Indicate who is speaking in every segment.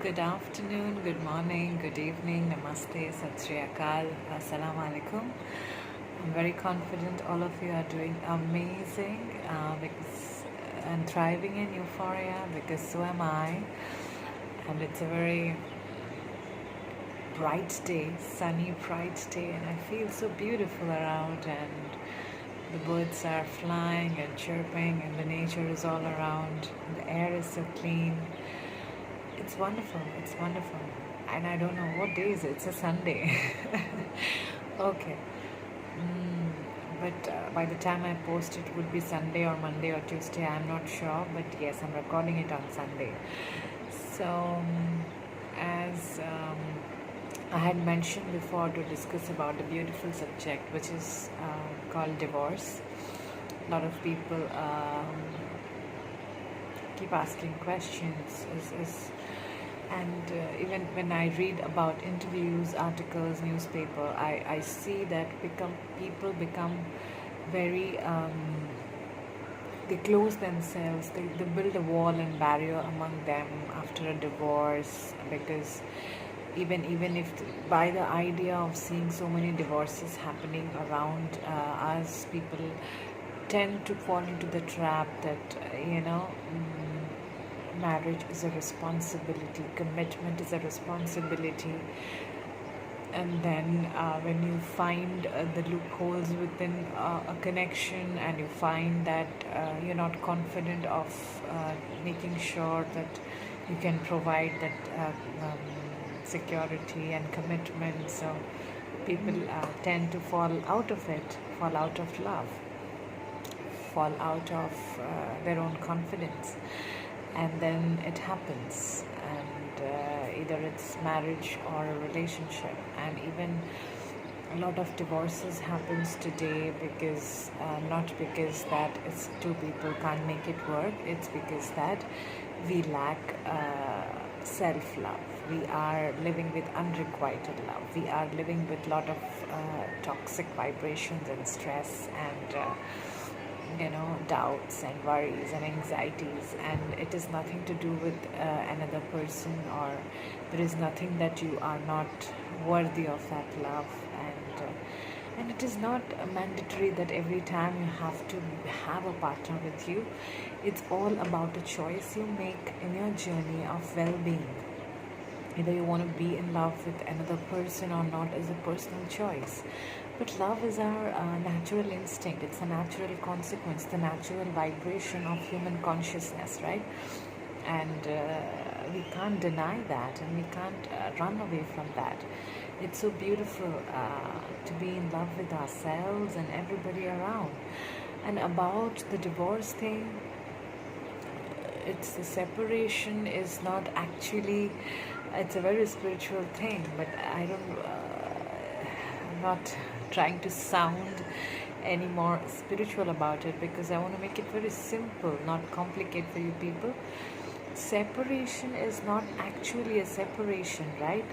Speaker 1: Good afternoon, good morning, good evening, namaste, sat sri akal, assalamu alaikum. I'm very confident all of you are doing amazing and thriving in Euphoria because so am I. And it's a very bright day, sunny, bright day, and I feel so beautiful around. And the birds are flying and chirping, and the nature is all around. And the air is so clean. It's wonderful. It's wonderful. And I don't know what day is it. It's a Sunday. Okay. Mm, but by the time I post it would be Sunday or Monday or Tuesday. I'm not sure. But yes, I'm recording it on Sunday. So, as I had mentioned before to discuss about the beautiful subject which is called divorce. A lot of people keep asking questions and even when I read about interviews, articles, newspaper, I see that people become very they close themselves, they build a wall and barrier among them after a divorce, because even if by the idea of seeing so many divorces happening around us, people tend to fall into the trap that marriage is a responsibility, commitment is a responsibility, and then when you find the loopholes within a connection, and you find that you're not confident of making sure that you can provide that security and commitment, so people tend to fall out of it, fall out of love, fall out of their own confidence, and then it happens, and either it's marriage or a relationship. And even a lot of divorces happens today because not because that it's two people can't make it work, it's because that we lack self-love. We are living with unrequited love. We are living with a lot of toxic vibrations and stress and doubts and worries and anxieties, and it is nothing to do with another person, or there is nothing that you are not worthy of that love, and it is not mandatory that every time you have to have a partner with you. It's all about a choice you make in your journey of well-being. Either you want to be in love with another person or not is a personal choice. But love is our natural instinct. It's a natural consequence, the natural vibration of human consciousness, right? And we can't deny that, and we can't run away from that. It's so beautiful to be in love with ourselves and everybody around. And about the divorce thing, it's the separation is not actually, it's a very spiritual thing, but I don't I'm not trying to sound any more spiritual about it, because I want to make it very simple, not complicate for you people. Separation is not actually a separation, right?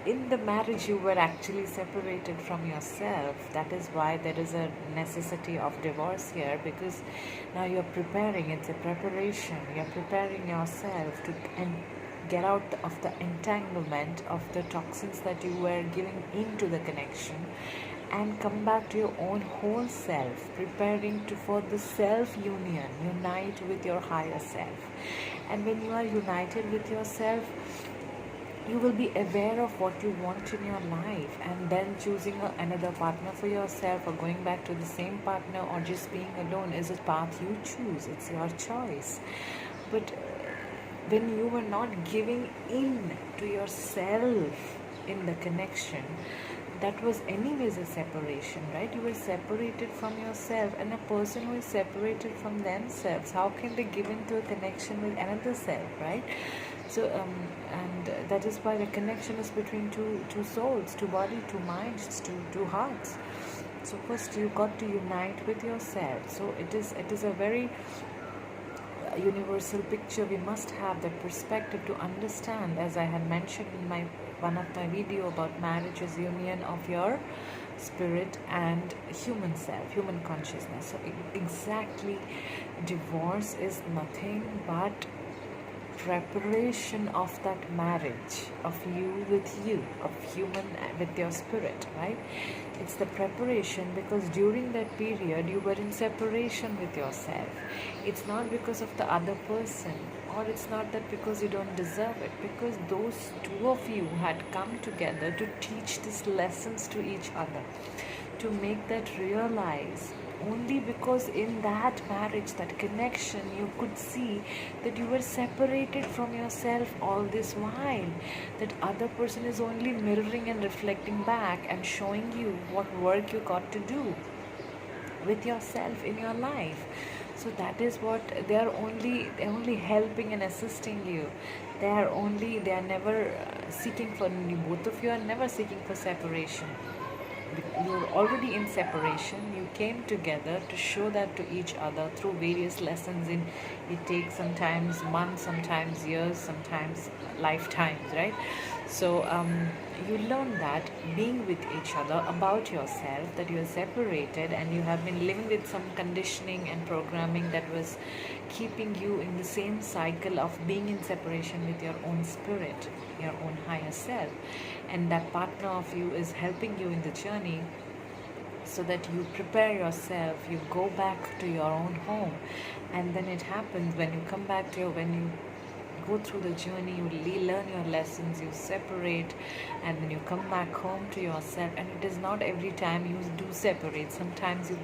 Speaker 1: In the marriage you were actually separated from yourself. That is why there is a necessity of divorce here, because now you're preparing, it's a preparation, you're preparing yourself to get out of the entanglement of the toxins that you were giving into the connection, and come back to your own whole self, preparing for the self union, unite with your higher self. And when you are united with yourself, you will be aware of what you want in your life, and then choosing another partner for yourself, or going back to the same partner, or just being alone is a path you choose. It's your choice. But when you were not giving in to yourself in the connection, that was anyways a separation, right? You were separated from yourself, and a person who is separated from themselves, how can they give into a connection with another self, right? So and that is why the connection is between two souls, two body, two minds, two hearts. So first you got to unite with yourself. So it is a very universal picture. We must have that perspective to understand, as I had mentioned in one of my video about marriage is union of your spirit and human self, human consciousness. So exactly, divorce is nothing but preparation of that marriage, of you, of human with your spirit, right? It's the preparation because during that period you were in separation with yourself. It's not because of the other person, or it's not that because you don't deserve it, because those two of you had come together to teach these lessons to each other, to make that realize. Only because in that marriage, that connection, you could see that you were separated from yourself all this while. That other person is only mirroring and reflecting back and showing you what work you got to do with yourself in your life. So that is what they're only helping and assisting you. They are never seeking for, both of you are never seeking for separation. You're already in separation. You came together to show that to each other through various lessons. In it takes sometimes months, sometimes years, sometimes lifetimes, right? So you learn that being with each other about yourself, that you are separated and you have been living with some conditioning and programming that was keeping you in the same cycle of being in separation with your own spirit, your own higher self. And that partner of you is helping you in the journey so that you prepare yourself, you go back to your own home. And then it happens when you come back to when you go through the journey, you learn your lessons, you separate, and then you come back home to yourself. And it is not every time you do separate. Sometimes you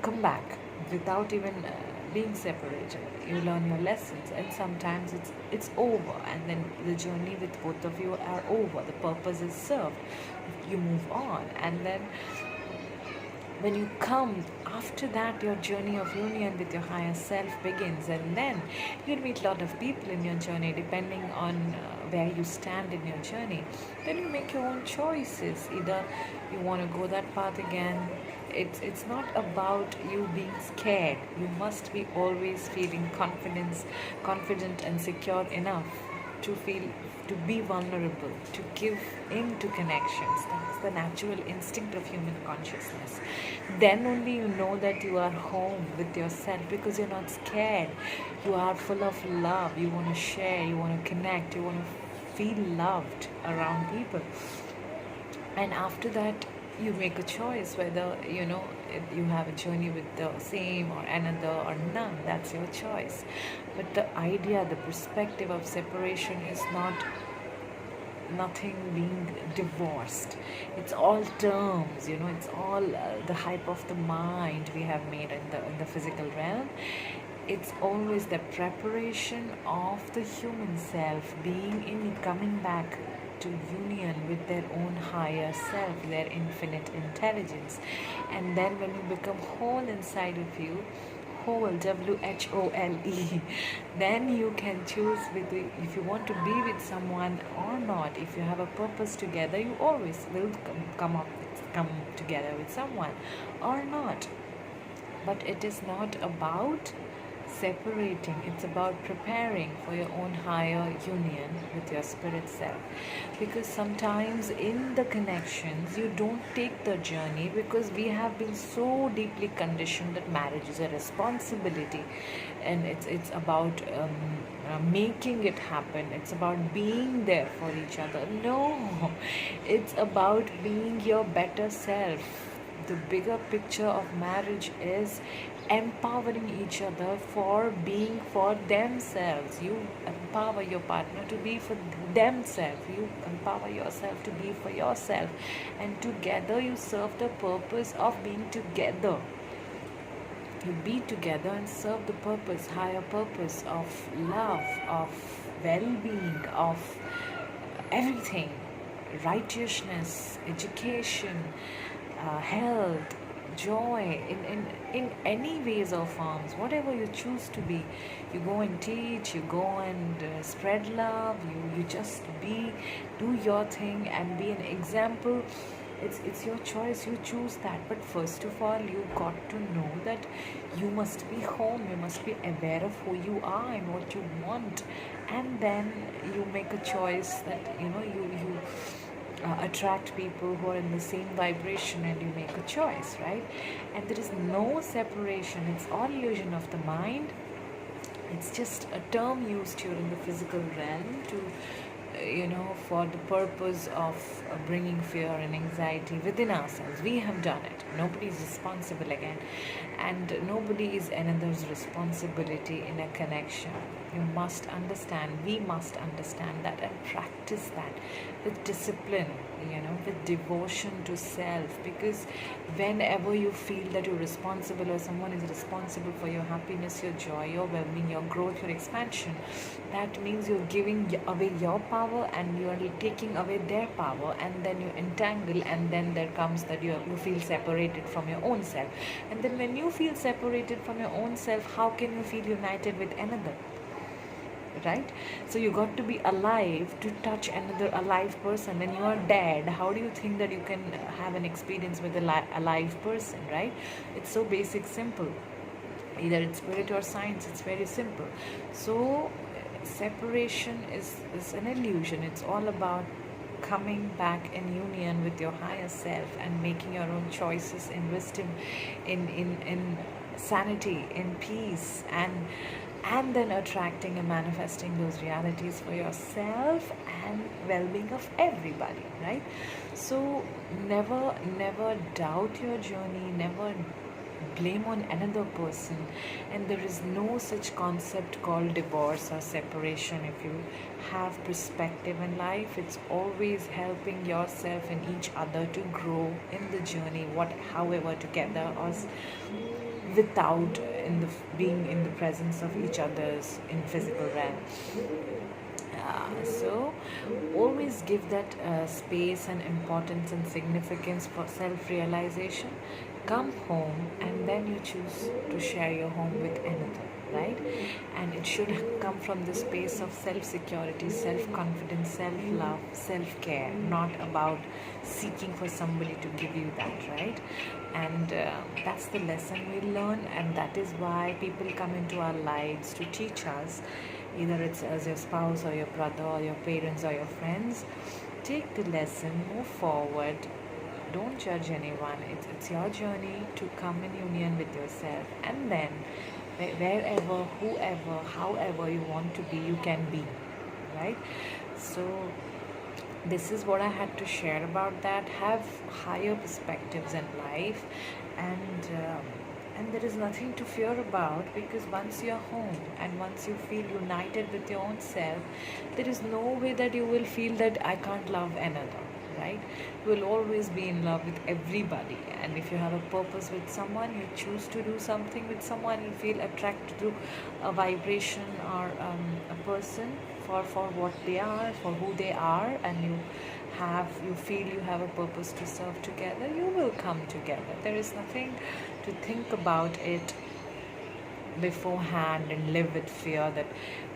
Speaker 1: come back without even being separated. You learn your lessons, and sometimes it's over, and then the journey with both of you are over. The purpose is served. You move on, and then when you come after that, your journey of union with your higher self begins, and then you'll meet a lot of people in your journey depending on where you stand in your journey. Then you make your own choices. Either you want to go that path again. It's not about you being scared. You must be always feeling confident and secure enough to feel, to be vulnerable, to give in to connections. That's the natural instinct of human consciousness. Then only you know that you are home with yourself, because you're not scared. You are full of love. You want to share, you want to connect, you want to feel loved around people. And after that, you make a choice whether if you have a journey with the same or another or none. That's your choice. But the idea, the perspective of separation is not nothing being divorced. It's all terms, it's all the hype of the mind we have made in the physical realm. It's always the preparation of the human self being in coming back to union with their own higher self, their infinite intelligence. And then when you become whole inside of you, whole, WHOLE, then you can choose if you want to be with someone or not. If you have a purpose together, you always will come together with someone or not. But it is not about separating. It's about preparing for your own higher union with your spirit self. Because sometimes in the connections you don't take the journey, because we have been so deeply conditioned that marriage is a responsibility, and it's about making it happen. It's about being there for each other. No, it's about being your better self. The bigger picture of marriage is empowering each other for being for themselves. You empower your partner to be for themselves. You empower yourself to be for yourself. And together you serve the purpose of being together. You be together and serve the purpose, higher purpose of love, of well-being, of everything. Righteousness, education, health, joy, in any ways or forms, whatever you choose to be. You go and teach, you go and spread love, you just do your thing and be an example. It's your choice, you choose that. But first of all, you got to know that you must be home, you must be aware of who you are and what you want, and then you make a choice that you attract people who are in the same vibration, and you make a choice, right? And there is no separation. It's all illusion of the mind. It's just a term used here in the physical realm to, for the purpose of bringing fear and anxiety within ourselves. We have done it. Nobody is responsible again, and nobody is another's responsibility in a connection. You must understand, we must understand that and practice that with discipline, with devotion to self. Because whenever you feel that you're responsible or someone is responsible for your happiness, your joy, your well being, your growth, your expansion, that means you're giving away your power and you are taking away their power, and then you entangle, and then there comes that you feel separated from your own self. And then when you feel separated from your own self, how can you feel united with another? Right? So you got to be alive to touch another alive person. When you are dead, how do you think that you can have an experience with a alive person? Right? It's so basic, simple. Either it's spirit or science, it's very simple. So separation is an illusion. It's all about coming back in union with your higher self and making your own choices in wisdom, in sanity, in peace, and then attracting and manifesting those realities for yourself and well-being of everybody, right? So never doubt your journey, never blame on another person, and there is no such concept called divorce or separation. If you have perspective in life, it's always helping yourself and each other to grow in the journey, however together or without being in the presence of each other's in physical realm. So always give that space and importance and significance for self-realization. Come home and then you choose to share your home with another, right? And it should come from the space of self-security, self-confidence, self-love, self-care, not about seeking for somebody to give you that, right? And that's the lesson we learn, and that is why people come into our lives to teach us. Either it's as your spouse or your brother or your parents or your friends. Take the lesson, move forward. Don't judge anyone. It's your journey to come in union with yourself, and then wherever, whoever, however you want to be, you can be, right? So this is what I had to share about that. Have higher perspectives in life, and there is nothing to fear about, because once you're home and once you feel united with your own self, there is no way that you will feel that I can't love another, right? You will always be in love with everybody, and if you have a purpose with someone, you choose to do something with someone, you feel attracted to a vibration or a person for what they are, for who they are, and you feel you have a purpose to serve together, you will come together. There is nothing to think about it beforehand and live with fear. That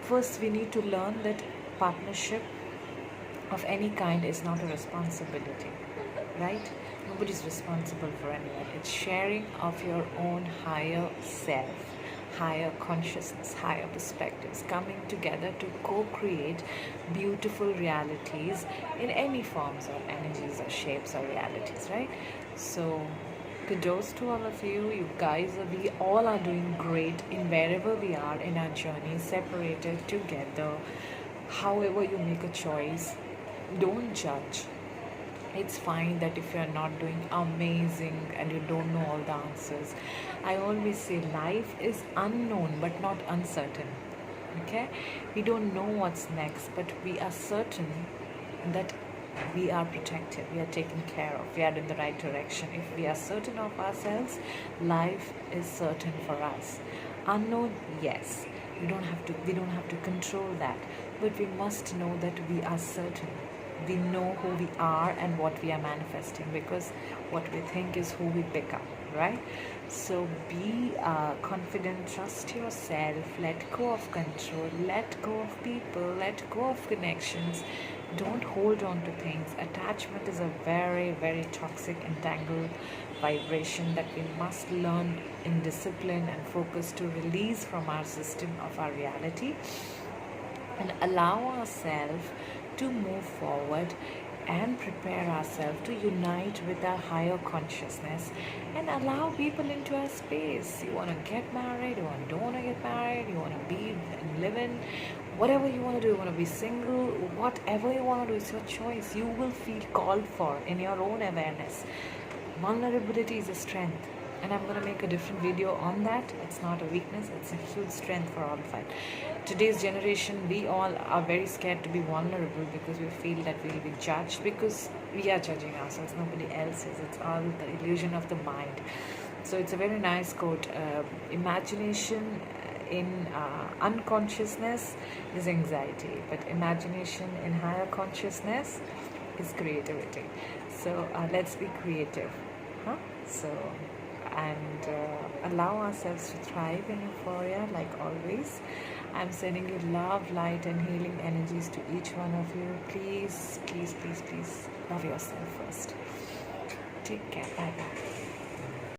Speaker 1: first we need to learn that partnership of any kind is not a responsibility, right? Nobody's responsible for anyone. It's sharing of your own higher self, higher consciousness, higher perspectives, coming together to co-create beautiful realities in any forms or energies or shapes or realities, right? So kudos to all of you. You guys, we all are doing great in wherever we are in our journey, separated, together. However you make a choice, don't judge. It's fine that if you're not doing amazing and you don't know all the answers. I always say life is unknown but not uncertain. Okay? We don't know what's next, but we are certain that we are protected, we are taken care of, we are in the right direction. If we are certain of ourselves, life is certain for us. Unknown, yes. We don't have to control that, but we must know that we are certain. We know who we are and what we are manifesting, because what we think is who we pick up, right? So be confident, trust yourself, let go of control, let go of people, let go of connections. Don't hold on to things. Attachment is a very, very toxic, entangled vibration that we must learn in discipline and focus to release from our system of our reality, and allow ourselves to move forward and prepare ourselves to unite with our higher consciousness and allow people into our space. You want to get married, don't want to get married, you want to be and live in, whatever you want to do, you want to be single, whatever you want to do, it's your choice. You will feel called for in your own awareness. Vulnerability is a strength, and I'm going to make a different video on that. It's not a weakness, it's a huge strength for all of us. Today's generation, we all are very scared to be vulnerable because we feel that we'll be judged, because we are judging ourselves, nobody else is. It's all the illusion of the mind. So it's a very nice quote. Imagination in unconsciousness is anxiety, but imagination in higher consciousness is creativity. So let's be creative, huh? So, and allow ourselves to thrive in euphoria like always. I'm sending you love, light, and healing energies to each one of you. Please, please, please, please love yourself first. Take care. Bye bye.